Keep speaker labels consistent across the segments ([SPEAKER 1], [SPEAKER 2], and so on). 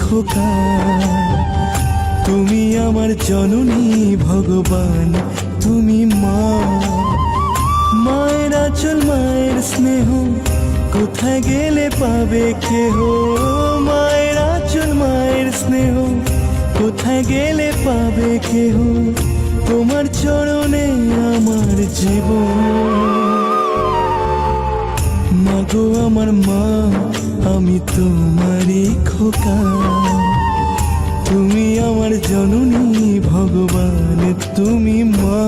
[SPEAKER 1] খোকা। তুমি আমার জননী ভগবান, তুমি মা। মায়ের আঁচল মায়ের স্নেহ কোথায় গেলে পাবে কেহ। মায়ের আঁচল মায়ের স্নেহ কোথায় গেলে পাবে কেহ। তোমার চরণে আমার জীবন। মাগো আমার মা, আমি তোমারই খোকা। তুমি আমার জননী ভগবান, তুমি মা।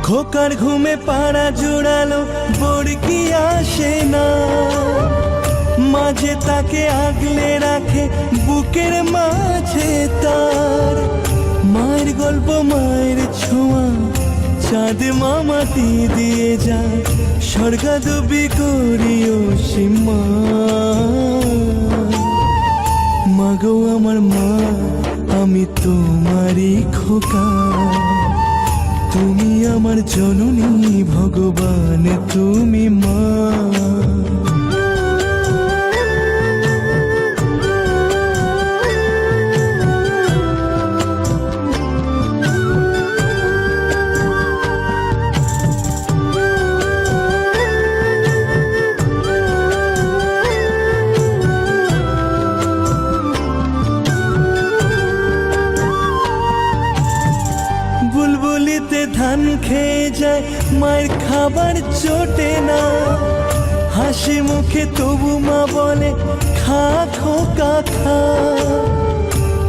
[SPEAKER 1] খোকার ঘুমে পাড়া জোড়ালো বড়কি আসে না। মাঝে তাকে আগলে রাখে বুকের মাঝে তার। মায়ের গল্প মায়ের ছোঁয়া চাঁদ মামাটি দিয়ে যায়। স্বর্গাদবি করিও সীমা। মাগো আমার মা, আমি তোমারই খোকা। তুমি আমার জননী ভগবান, তুমি মা। বুলবুলিতে ধান খেয়ে যায়, মায়ের খাবার জোটে না। হাসি মুখে তবু মা বলে খা খোকা খা।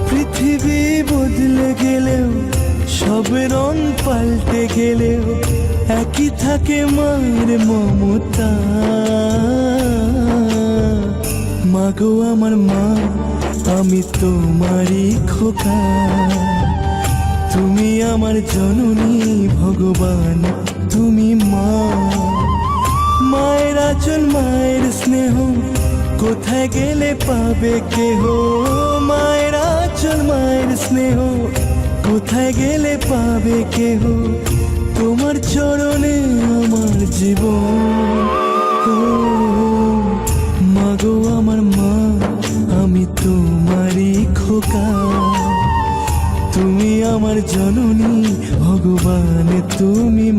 [SPEAKER 1] পৃথিবী বদলে গেলেও সব রং পাল্টে গেলেও একই থাকে মায়ের মমতা। মাগো আমার মা, আমি তোমারই খোকা। তুমি আমার জননী ভগবান, তুমি মা। মায়ের আঁচল মায়ের স্নেহ কোথায় গেলে পাবে কেহ। মায়ের আঁচল মায়ের স্নেহ কোথায় গেলে পাবে কেহ। তোমার চরণে আমার জীবন। ও মাগো আমার মা, আমি তোমারই খোকা। তুমি আমার জননী ভগবান, তুমি